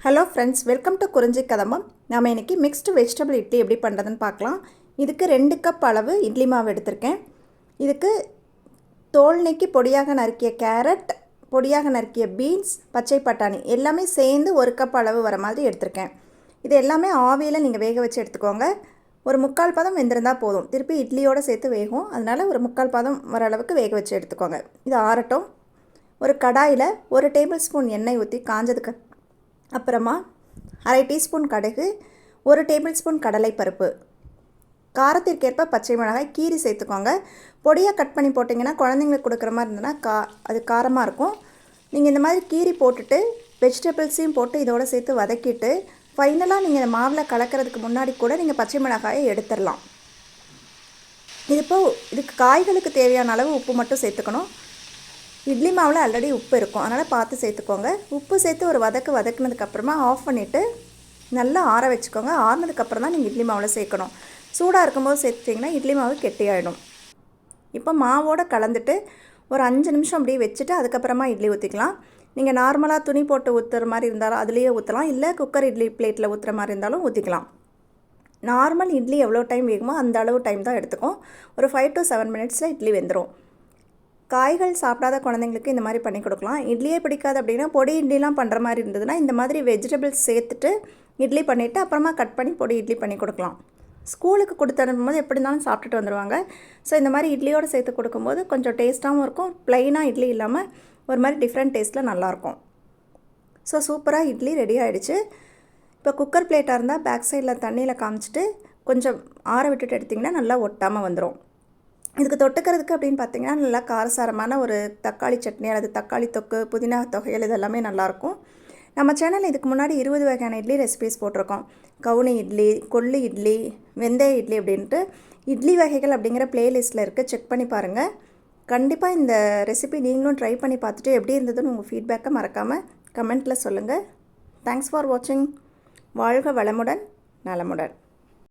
Hello friends, welcome to குறிஞ்சி கதம்பம். நாம் இன்றைக்கி மிக்ஸ்டு வெஜிடபிள் இட்லி எப்படி பண்ணுறதுன்னு பார்க்கலாம். இதுக்கு 2 கப் அளவு இட்லி மாவு எடுத்திருக்கேன். இதுக்கு தோல் நீக்கி பொடியாக நறுக்கிய கேரட், பொடியாக நறுக்கிய பீன்ஸ், பச்சை பட்டாணி எல்லாமே சேர்ந்து 1 கப் அளவு வர மாதிரி எடுத்திருக்கேன். இது எல்லாமே ஆவியில் நீங்கள் வேக வச்சு எடுத்துக்கோங்க. ஒரு 3/4 பதம் வெந்திருந்தால் போதும். திருப்பி இட்லியோடு சேர்த்து வேகும். அதனால் ஒரு 3/4 பதம் வர அளவுக்கு வேக வச்சு எடுத்துக்கோங்க. இது ஆறட்டும். ஒரு கடாயில் 1 டேபிள் ஸ்பூன் எண்ணெய் ஊற்றி காஞ்சதுக்கு அப்புறமா 1/2 டீஸ்பூன் கடுகு, 1 டேபிள் ஸ்பூன் கடலைப்பருப்பு, காரத்திற்கேற்ப பச்சை மிளகாய் கீரி சேர்த்துக்கோங்க. பொடியாக கட் பண்ணி போட்டிங்கன்னா குழந்தைங்களுக்கு கொடுக்குற மாதிரி இருந்ததுன்னா அது காரமாக இருக்கும். நீங்கள் இந்த மாதிரி கீரி போட்டுட்டு வெஜிடபிள்ஸையும் போட்டு இதோடு சேர்த்து வதக்கிட்டு ஃபைனலாக நீங்கள் இந்த மாவில் கலக்கிறதுக்கு முன்னாடி கூட நீங்கள் பச்சை மிளகாயை எடுத்துடலாம். இதுக்கு காய்களுக்கு தேவையான அளவு உப்பு மட்டும் சேர்த்துக்கணும். இட்லி மாவில் ஆல்ரெடி உப்பு இருக்கும், அதனால் பார்த்து சேர்த்துக்கோங்க. உப்பு சேர்த்து ஒரு வதக்குனதுக்கப்புறமா ஆஃப் பண்ணிவிட்டு நல்லா ஆற வச்சுக்கோங்க. ஆறினதுக்கப்புறம் தான் நீங்கள் இட்லி மாவில் சேர்க்கணும். சூடாக இருக்கும்போது சேர்த்துட்டிங்கன்னா இட்லி மாவு கெட்டியாயிடும். இப்போ மாவோடு கலந்துட்டு ஒரு 5 நிமிஷம் அப்படியே வச்சுட்டு அதுக்கப்புறமா இட்லி ஊற்றிக்கலாம். நீங்கள் நார்மலாக துணி போட்டு ஊற்றுற மாதிரி இருந்தாலும் அதுலேயே ஊற்றலாம், இல்லை குக்கர் இட்லி பிளேட்டில் ஊற்றுற மாதிரி இருந்தாலும் ஊற்றிக்கலாம். நார்மல் இட்லி எவ்வளோ டைம் வேகுமோ அந்த அளவு டைம் தான் எடுத்துக்கும். ஒரு 5 to 7 மினிட்ஸில் இட்லி வெந்துடும். காய்கள் சாப்பிடாத குழந்தைங்களுக்கு இந்த மாதிரி பண்ணி கொடுக்கலாம். இட்லியே பிடிக்காது அப்படின்னா பொடி இட்லிலாம் பண்ணுற மாதிரி இருந்ததுன்னா இந்த மாதிரி வெஜிடபிள்ஸ் சேர்த்துட்டு இட்லி பண்ணிவிட்டு அப்புறமா கட் பண்ணி பொடி இட்லி பண்ணி கொடுக்கலாம். ஸ்கூலுக்கு கொடுத்து அனுப்பும்போது எப்படி இருந்தாலும் சாப்பிட்டுட்டு வந்துடுவாங்க. ஸோ இந்த மாதிரி இட்லியோடு சேர்த்து கொடுக்கும்போது கொஞ்சம் டேஸ்ட்டாகவும் இருக்கும். ப்ளைனாக இட்லி இல்லாமல் ஒரு மாதிரி டிஃப்ரெண்ட் டேஸ்ட்டில் நல்லாயிருக்கும். ஸோ சூப்பராக இட்லி ரெடி ஆகிடுச்சு. இப்போ குக்கர் பிளேட்டாக இருந்தால் பேக் சைடில் தண்ணியில் காமிச்சிட்டு கொஞ்சம் ஆற விட்டுட்டு எடுத்திங்கன்னா நல்லா ஒட்டாமல் வந்துடும். இதுக்கு தொட்டுக்கிறதுக்கு அப்படின்னு பார்த்தீங்கன்னா நல்லா காரசாரமான ஒரு தக்காளி சட்னி அல்லது தக்காளி தொக்கு, புதினா தொகையல் இதெல்லாமே நல்லாயிருக்கும். நம்ம சேனலில் இதுக்கு முன்னாடி 20 வகையான இட்லி ரெசிபீஸ் போட்டிருக்கோம். கவுனி இட்லி, கொள்ளு இட்லி, வெந்தய இட்லி அப்படின்ட்டு இட்லி வகைகள் அப்படிங்கிற ப்ளேலிஸ்ட்டில் இருக்குது. செக் பண்ணி பாருங்கள். கண்டிப்பாக இந்த ரெசிபி நீங்களும் ட்ரை பண்ணி பார்த்துட்டு எப்படி இருந்ததுன்னு உங்கள் ஃபீட்பேக்கை மறக்காமல் கமெண்ட்டில் சொல்லுங்கள். தேங்க்ஸ் ஃபார் வாட்சிங். வாழ்க வளமுடன், நலமுடன்.